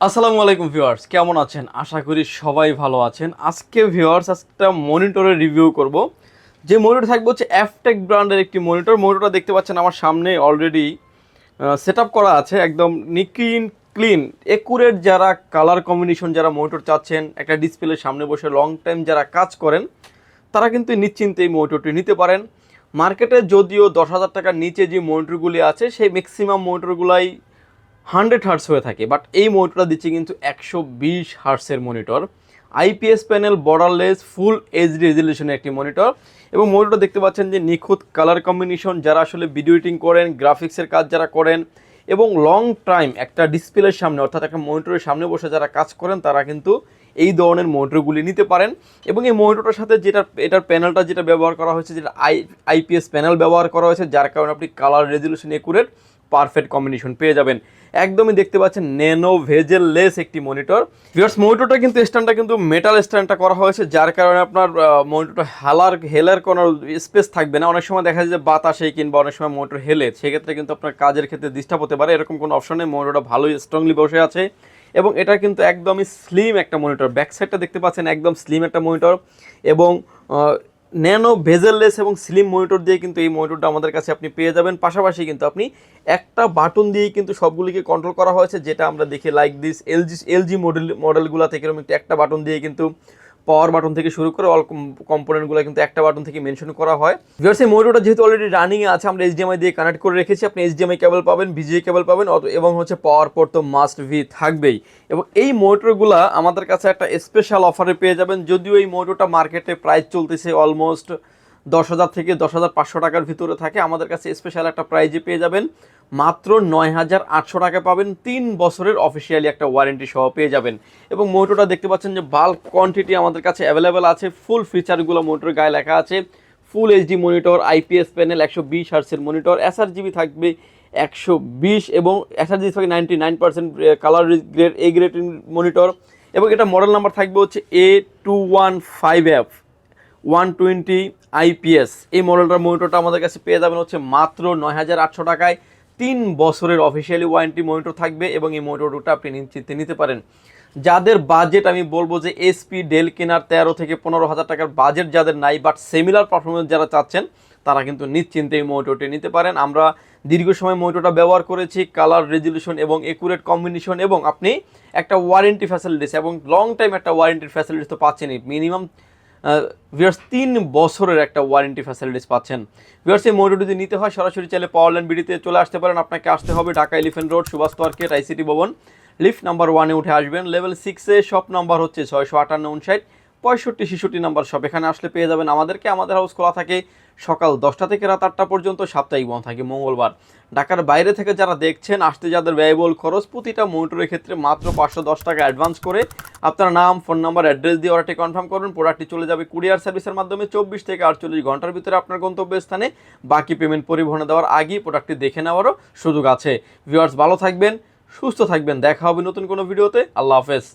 আসসালামু আলাইকুম ভিউয়ার্স, কেমন আছেন? আশা করি সবাই ভালো আছেন। আজকে ভিউয়ার্স একটা মনিটরের রিভিউ করব। যে মনিটর থাকবে হচ্ছে এফটেক ব্র্যান্ডের একটি মনিটর। মনিটরটা দেখতে পাচ্ছেন আমার সামনে অলরেডি সেট আপ করা আছে, একদম নিকিন ক্লিন একুরেট। যারা কালার কম্বিনেশন যারা মনিটর চাচ্ছেন, একটা ডিসপ্লের সামনে বসে লং টাইম যারা কাজ করেন, তারা কিন্তু নিশ্চিন্তে এই মনিটরটি নিতে পারেন। মার্কেটে যদিও 10,000 টাকার নিচে যে মনিটরগুলি আছে, সেই ম্যাক্সিমাম মনিটরগুলাই 100 হার্টস হয়ে থাকে, বাট এই মনিটরটা দিচ্ছে কিন্তু 120 হার্টসের monitor. IPS panel, borderless, full HD রেজলিউশনের একটি মনিটর। এবং মনিটরটা দেখতে পাচ্ছেন যে নিখুঁত কালার কম্বিনেশন। যারা আসলে ভিডিও এডিটিং করেন, গ্রাফিক্সের কাজ যারা করেন এবং লং টাইম একটা ডিসপ্লের সামনে অর্থাৎ একটা মনিটরের সামনে বসে যারা কাজ করেন, তারা কিন্তু এই ধরনের মনিটরগুলি নিতে পারেন। এবং এই মনিটরটার সাথে এটার প্যানেলটা যেটা ব্যবহার করা হয়েছে, যেটা আইপিএস প্যানেল ব্যবহার করা হয়েছে, যার কারণে আপনি colour resolution accurate perfect combination পেয়ে যাবেন। একদমই দেখতে পাচ্ছেন ন্যানো ভেজেল লেস একটি মনিটর। ভিউয়ার্স, মনিটরটা কিন্তু স্ট্যান্ডটা কিন্তু মেটাল স্ট্যান্ডটা করা হয়েছে, যার কারণে আপনার মনিটরটা হেলার কোনো স্পেস থাকবে না। অনেক সময় দেখা যায় যে বাতাসে কিংবা অনেক সময় মনিটর হেলে, সেক্ষেত্রে কিন্তু আপনার কাজের ক্ষেত্রে ডিস্টার্ব হতে পারে। এরকম কোনো অপশন নেই, মনিটরটা ভালোই স্ট্রংলি বসে আছে। এবং এটা কিন্তু একদমই স্লিম একটা মনিটর। ব্যাক সাইডটা দেখতে পাচ্ছেন একদম স্লিম একটা মনিটর। এবং ন্যানো ভেজেললেস এবং স্লিম মনিটর দিয়ে কিন্তু এই মনিটরটা আমাদের কাছে আপনি পেয়ে যাবেন। পাশাপাশি কিন্তু আপনি একটা বাটন দিয়েই কিন্তু সবগুলিকে কন্ট্রোল করা হয়েছে, যেটা আমরা দেখি লাইক দিস এলজি মডেলগুলো থেকে এরকম একটা বাটন দিয়ে কিন্তু পাওয়ার বাটন থেকে শুরু করে অল কম্পোনেন্টগুলো কিন্তু একটা বাটন থেকে মেনশন করা হয়। ভিউয়ার্স, এই মনিটরটা যেহেতু অলরেডি রানিংয়ে আছে, আমরা এইচডিএমআই দিয়ে কানেক্ট করে রেখেছি। আপনি এইচডিএমআই কেবল পাবেন, ভিজিএ কেবল পাবেন, এবং হচ্ছে পাওয়ার পোর্ট তো মাস্ট ভি থাকবেই। এবং এই মনিটরগুলো আমাদের কাছে একটা স্পেশাল অফারে পেয়ে যাবেন। যদিও এই মনিটরটা মার্কেটে প্রাইস চলতেছে অলমোস্ট 10,000 থেকে 10,500 টাকার ভিতরে থাকে, আমাদের কাছে স্পেশাল একটা প্রাইজে পেয়ে যাবেন মাত্র 9,800 টাকা পাবেন। 3 বছরের অফিসিয়ালি একটা ওয়ারেন্টি সহ পেয়ে যাবেন। এবং মনিটরটা দেখতে পাচ্ছেন যে বাল্ক কোয়ান্টিটি আমাদের কাছে অ্যাভেলেবেল আছে। ফুল ফিচারগুলো মনিটরের গায়ে লেখা আছে। Full HD monitor, IPS panel, 120 হার্টসের মনিটর, এসআরজিবি থাকবে 120 এবং এসআরজিবি থাকবে 99%, colour grade A grade monitor. এবং এটা মডেল নাম্বার থাকবে হচ্ছে A215F 120 আইপিএস। এই মডেলটার মনিটরটা আমাদের কাছে পেয়ে যাবেন হচ্ছে মাত্র 9,800 টাকায়। 3 বছরের অফিসিয়ালি ওয়ারেন্টি মনিটর থাকবে এবং এই মনিটরটা আপনি নিশ্চিন্তে নিতে পারেন। যাদের বাজেট, আমি বলবো যে এসপি ডেল কেনার 13 থেকে 15,000 টাকার বাজেট যাদের নাই, বাট সিমিলার পারফরমেন্স যারা চাচ্ছেন, তারা কিন্তু নিশ্চিন্তে এই মনিটরটি নিতে পারেন। আমরা দীর্ঘ সময় মনিটরটা ব্যবহার করেছি। কালার রেজলিউশন এবং একুরেট কম্বিনেশন, এবং আপনি একটা ওয়ারেন্টি ফ্যাসিলিটিস এবং লং টাইম একটা ওয়ারেন্টির ফ্যাসিলিটিস তো পাচ্ছেনই। মিনিমাম ভিউয়ার্স 3 বছরের একটা ওয়ারেন্টি ফ্যাসিলিটিস পাচ্ছেন। ভিউয়ার্স, এই মনিটর যদি নিতে হয় সরাসরি চাইলে পাওয়ারল্যান্ড বিডিতে চলে আসতে পারেন। আপনাকে আসতে হবে Dhaka elephant road, Subhash market, ICT ভবন, লিফট নাম্বার 1-এ উঠে আসবেন। লেভেল 6-এ শপ নাম্বার হচ্ছে 658, 65, 65 নাম্বার শপ। এখানে আসলে পেয়ে যাবেন আমাদেরকে। আমাদের হাউস খোলা থাকে সকাল 10টা থেকে রাত 8টা পর্যন্ত, সাপ্তাহিক বন্ধ থাকে মঙ্গলবার। ঢাকার বাইরে থেকে যারা দেখছেন, আসতে যাদের ব্যয়বহুল খরচ, প্রতিটা মনিটরের ক্ষেত্রে মাত্র 510 টাকা অ্যাডভান্স করে আপনার নাম, ফোন নাম্বার, অ্যাড্রেস দিয়ে অর্ডারটি কনফার্ম করুন। প্রোডাক্টটি চলে যাবে কুরিয়ার সার্ভিসের মাধ্যমে 24 থেকে 48 ঘন্টার ভিতরে আপনার গন্তব্যস্থানে। বাকি পেমেন্ট পরিবহনে দেওয়ার আগেই প্রোডাক্টটি দেখে নেওয়ারও সুযোগ আছে। ভিউয়ার্স, ভালো থাকবেন, সুস্থ থাকবেন। দেখা হবে নতুন কোনো ভিডিওতে। আল্লাহ হাফেজ।